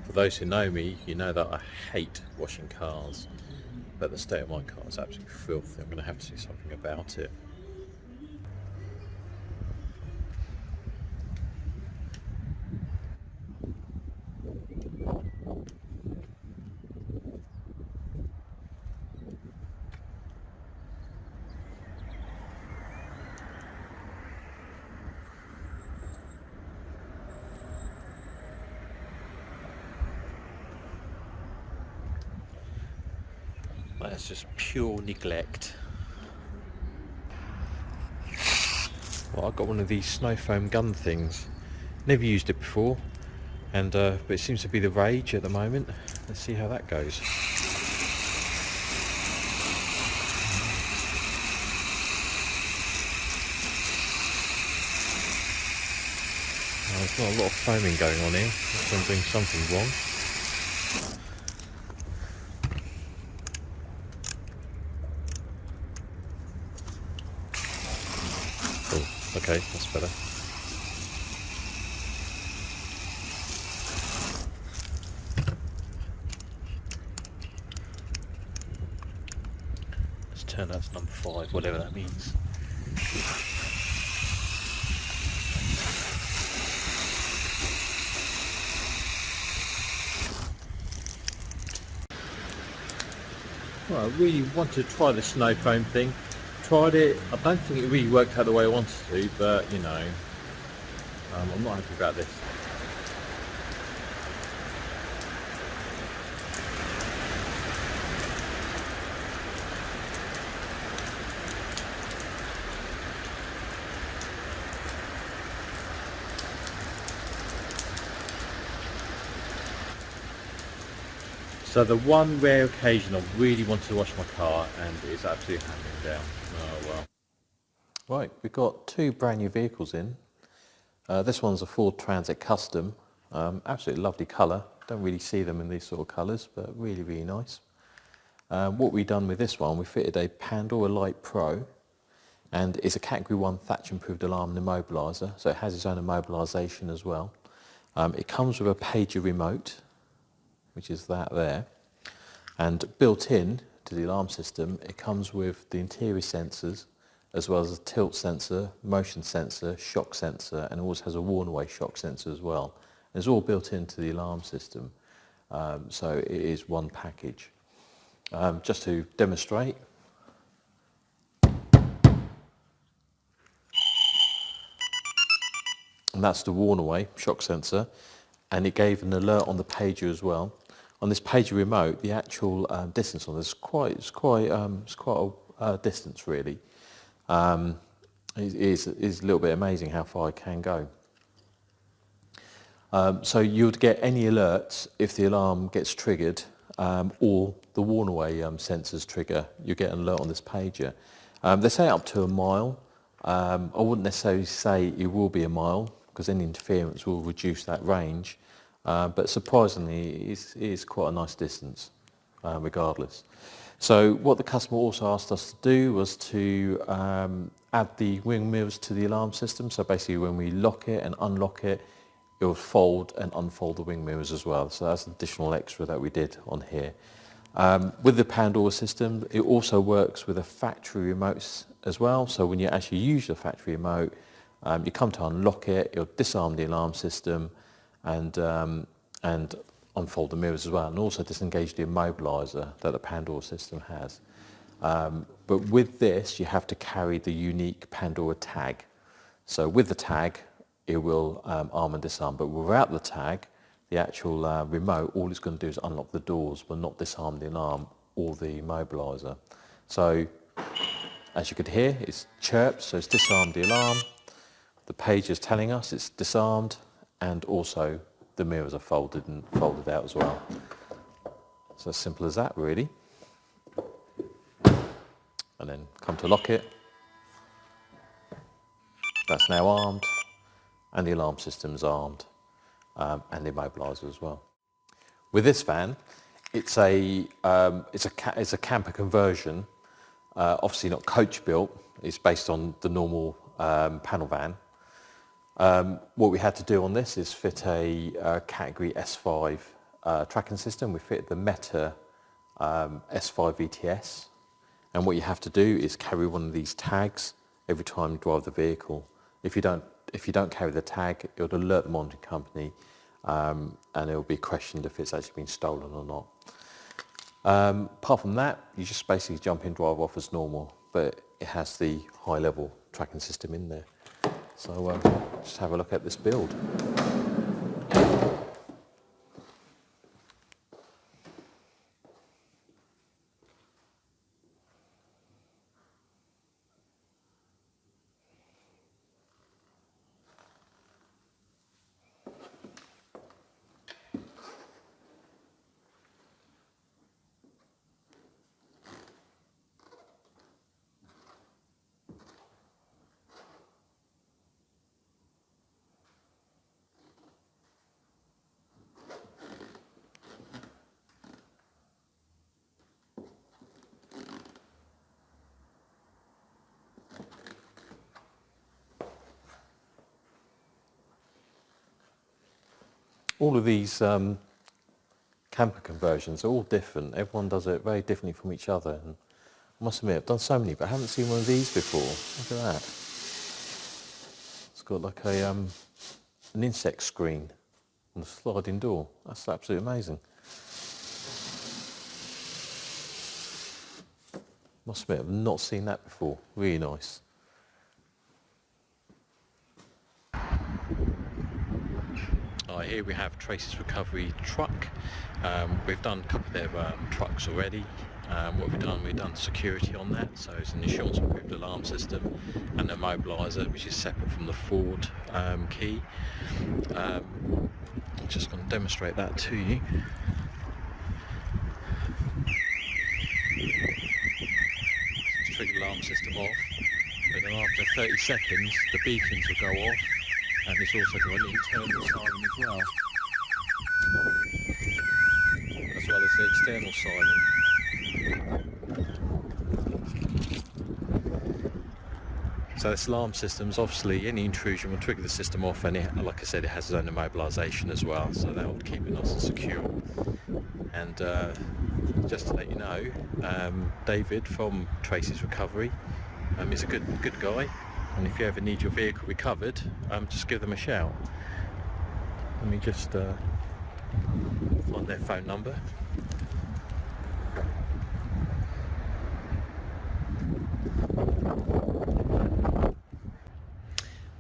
For those who know me, you know that I hate washing cars, but the state of my car is absolutely filthy. I'm going to have to do something about it. That's just pure neglect. Well, I got one of these Snowfoam gun things. Never used it before, and but it seems to be the rage at the moment. Let's see how that goes. There's not a lot of foaming going on here. I'm doing something wrong. Oh, okay, that's better. Let's turn that to number 5, whatever that means. Well, I really wanted to try the Snowfoam thing. Tried it. I don't think it really worked out the way I wanted to, but you know, I'm not happy about this. So the one rare occasion I really wanted to wash my car, and it's absolutely hammering down. Oh well. Right, we've got 2 brand new vehicles in. This one's a Ford Transit Custom. Absolutely lovely colour. Don't really see them in these sort of colours, but really, really nice. What we've done with this one, we fitted a Pandora Light Pro, and it's a Category 1 thatch improved alarm and immobiliser, so it has its own immobilisation as well. It comes with a pager remote, which is that there, and built in to the alarm system it comes with the interior sensors as well as a tilt sensor, motion sensor, shock sensor, and it also has a warn away shock sensor as well. And it's all built into the alarm system, so it is one package. Just to demonstrate, and that's the warn away shock sensor, and it gave an alert on the pager as well. On this pager remote, the actual distance on this is quite a distance really. It is a little bit amazing how far it can go. So you'd get any alerts if the alarm gets triggered, or the warn away sensors trigger. You get an alert on this pager. They say up to a mile. I wouldn't necessarily say it will be a mile because any interference will reduce that range. But surprisingly, it is quite a nice distance, regardless. So what the customer also asked us to do was to add the wing mirrors to the alarm system. So basically when we lock it and unlock it, it will fold and unfold the wing mirrors as well. So that's an additional extra that we did on here. With the Pandora system, it also works with a factory remote as well. So when you actually use the factory remote, you come to unlock it, it'll disarm the alarm system, and unfold the mirrors as well, and also disengage the immobiliser that the Pandora system has. But with this, you have to carry the unique Pandora tag. So with the tag, it will arm and disarm, but without the tag, the actual remote, all it's going to do is unlock the doors, but not disarm the alarm or the immobiliser. So as you could hear, it's chirped, so it's disarmed the alarm. The page is telling us it's disarmed, and also the mirrors are folded out as well. So as simple as that really. And then come to lock it. That's now armed, and the alarm system's armed, and the immobiliser as well. With this van, it's a camper conversion, obviously not coach built. It's based on the normal panel van. What we had to do on this is fit a Category S5 tracking system. We fitted the Meta S5 VTS, and what you have to do is carry one of these tags every time you drive the vehicle. If you don't carry the tag, it will alert the monitoring company, and it will be questioned if it's actually been stolen or not. Apart from that, you just basically jump in, drive off as normal, but it has the high level tracking system in there. So just have a look at this build. All of these camper conversions are all different. Everyone does it very differently from each other. And I must admit, I've done so many, but I haven't seen one of these before. Look at that. It's got like a an insect screen on the sliding door. That's absolutely amazing. Must admit, I've not seen that before. Really nice. Here we have Tracy's Recovery truck. We've done a couple of their trucks already. What we've done security on that, so it's an insurance approved alarm system and a mobiliser, which is separate from the Ford key. I'm just going to demonstrate that to you. Just trigger the alarm system off, but then after 30 seconds the beacons will go off. And it's also got an internal siren as well as the external siren. So this alarm system's obviously any intrusion will trigger the system off, and it, like I said, it has its own immobilisation as well, so that will keep it nice and secure. And just to let you know, David from Tracy's Recovery is a good guy. And if you ever need your vehicle recovered, just give them a shout. Let me just find their phone number.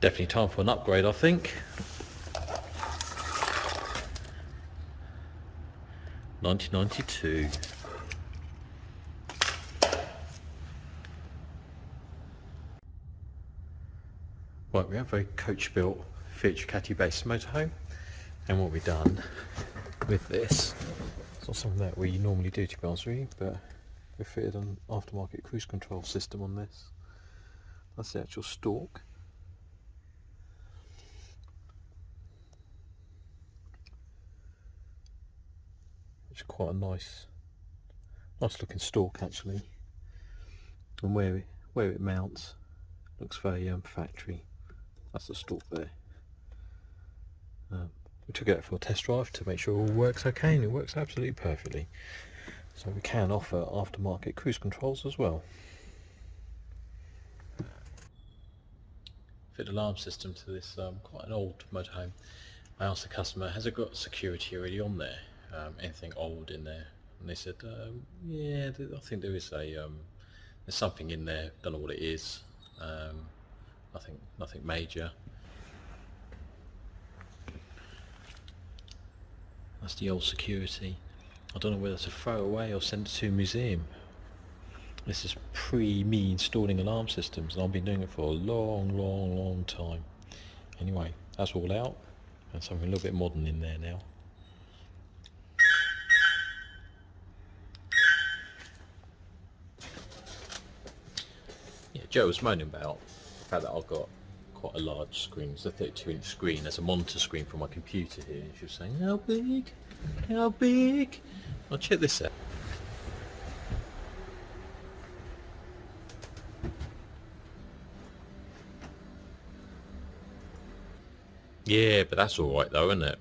Definitely time for an upgrade, I think. 1992. Right, we have a coach-built Fiat Ducato based motorhome, and what we've done with this, it's not something that we normally do, to be honest with you, but we fitted an aftermarket cruise control system on this. That's the actual stalk. It's quite a nice looking stalk actually, and where it mounts looks very factory. That's the stalk there. We took it out for a test drive to make sure it all works okay, and it works absolutely perfectly. So we can offer aftermarket cruise controls as well. Fit alarm system to this quite an old motorhome. I asked the customer, has it got security already on there? Anything old in there? And they said, yeah, I think there is there's something in there. Don't know what it is. Nothing major. That's the old security. I don't know whether to throw away or send it to a museum. This is me installing alarm systems, and I've been doing it for a long time. Anyway, that's all out, and something a little bit modern in there now. Yeah, Joe was moaning about the fact that I've got quite a large screen. It's a 32-inch screen. There's a monitor screen for my computer here. And she was saying, how big? How big? Well, check this out. Yeah, but that's alright though, isn't it?